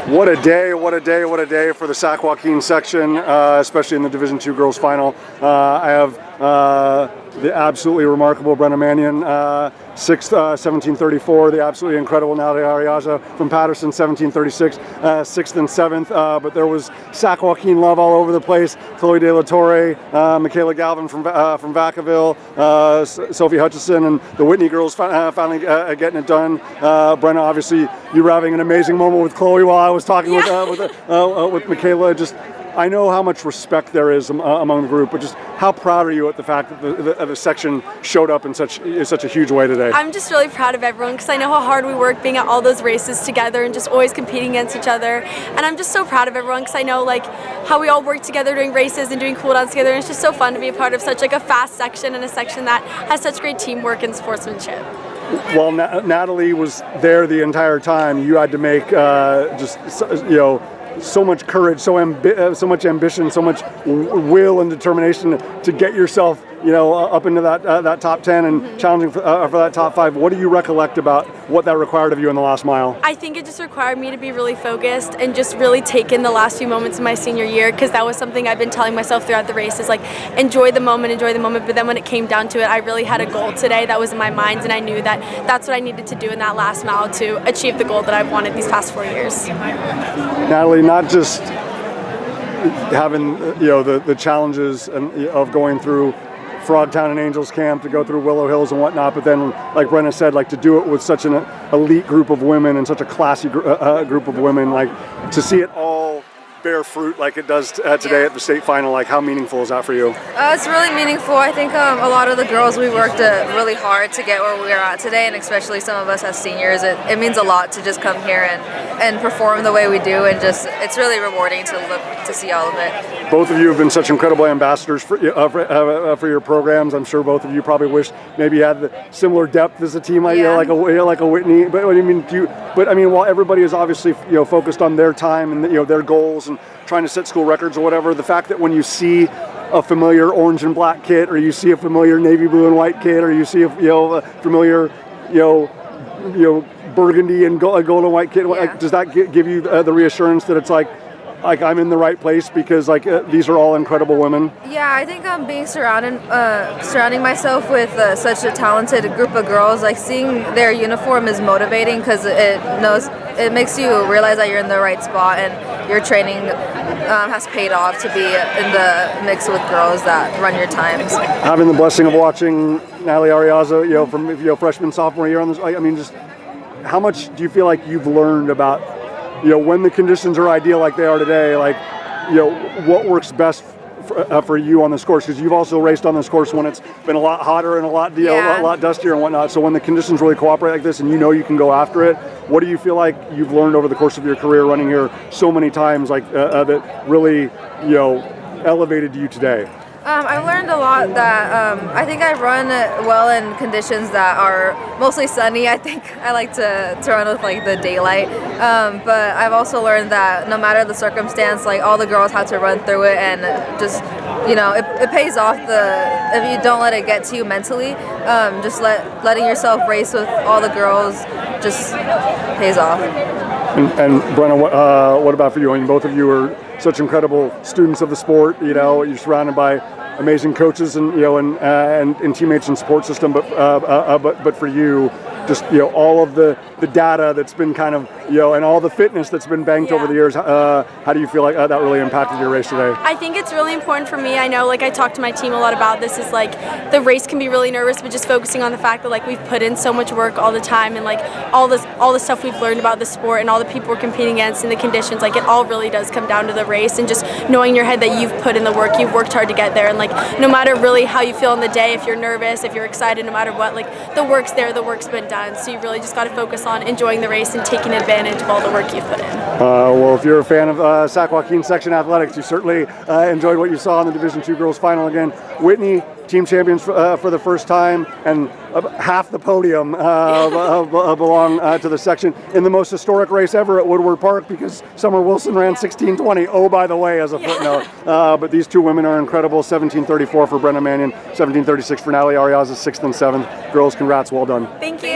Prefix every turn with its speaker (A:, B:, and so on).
A: What a day, what a day, what a day for the Sac Joaquin section, especially in the Division II girls final. I have the absolutely remarkable Brenna Mannion, 6th, 1734, the absolutely incredible Natalie Arriaza from Patterson, 1736, 6th and 7th, but there was Sac Joaquin love all over the place. Chloe De La Torre, Michaela Galvin from Vacaville, Sophie Hutchison, and the Whitney girls finally getting it done. Brenna, obviously, you were having an amazing moment with Chloe while I was talking with Michaela. Just, I know how much respect there is among the group, but just how proud are you at the fact that the section showed up in such a huge way today?
B: I'm just really proud of everyone because I know how hard we work being at all those races together and just always competing against each other. And I'm just so proud of everyone because I know like how we all work together doing races and doing cool downs together. And it's just so fun to be a part of such like a fast section and a section that has such great teamwork and sportsmanship.
A: While Natalie was there the entire time, you had to make so much courage, so much ambition, so much will and determination to get yourself, up into that top 10 and challenging for that top 5. What do you recollect about what that required of you in the last mile?
B: I think it just required me to be really focused and just really take in the last few moments of my senior year, because that was something I've been telling myself throughout the races, like enjoy the moment. But then when it came down to it, I really had a goal today that was in my mind, and I knew that that's what I needed to do in that last mile to achieve the goal that I've wanted these past 4 years.
A: Natalie, not just having the challenges of going through Frogtown and Angels Camp, to go through Willow Hills and whatnot, but then, like Brenna said, like to do it with such an elite group of women and such a classy group of women, like to see it all bear fruit like it does today at the state final. Like, how meaningful is that for you?
C: It's really meaningful. I think a lot of the girls, we worked really hard to get where we are at today, and especially some of us as seniors, it means a lot to just come here and perform the way we do, and just it's really rewarding to see all of it.
A: Both of you have been such incredible ambassadors for your programs. I'm sure both of you probably wish maybe you had the similar depth as a team, like a Whitney. But I mean, while everybody is obviously focused on their time and their goals and trying to set school records or whatever, the fact that when you see a familiar orange and black kit, or you see a familiar navy blue and white kit, or you see a familiar burgundy and gold and white kit, like, does that give you the reassurance that it's like I'm in the right place because these are all incredible women? Yeah,
C: I think being surrounding myself with such a talented group of girls, like seeing their uniform is motivating, because it makes you realize that you're in the right spot and your training has paid off to be in the mix with girls that run your times.
A: Having the blessing of watching Natalie Arriaza, from freshman, sophomore year on this, I mean, just how much do you feel like you've learned about when the conditions are ideal like they are today, what works best for you on this course? Because you've also raced on this course when it's been a lot hotter and a lot dustier and whatnot. So when the conditions really cooperate like this and you can go after it, what do you feel like you've learned over the course of your career running here so many times, that really elevated you today?
C: I learned a lot that I think I run well in conditions that are mostly sunny. I think I like to run with the daylight, but I've also learned that no matter the circumstance, all the girls have to run through it, and just it pays off. If you don't let it get to you mentally, just letting yourself race with all the girls just pays off.
A: And Brenna, what about for you? I mean, both of you are such incredible students of the sport. You're surrounded by amazing coaches and and teammates and support system. But for you, just all of the data that's been kind of and all the fitness that's been banked over the years. How do you feel like that really impacted your race today?
B: I think it's really important for me. I know, I talk to my team a lot about this. Is the race can be really nervous, but just focusing on the fact that we've put in so much work all the time, and all the stuff we've learned about the sport and all the people we're competing against and the conditions. It all really does come down to the race, and just knowing in your head that you've put in the work, you've worked hard to get there, and no matter really how you feel in the day, if you're nervous, if you're excited, no matter what, the work's there, the work's been done. So you really just got to focus on enjoying the race and taking advantage of all the work you've put in.
A: Well, if you're a fan of Sac Joaquin section athletics, you certainly enjoyed what you saw in the Division II girls final. Again, Whitney, team champions for the first time, and half the podium belong to the section in the most historic race ever at Woodward Park, because Summer Wilson ran 16:20. Oh, by the way, as a footnote. But these two women are incredible. 17:34 for Brenna Mannion, 17:36 for Natalie Arriaza, 6th and 7th. Girls, congrats, well done.
B: Thank you.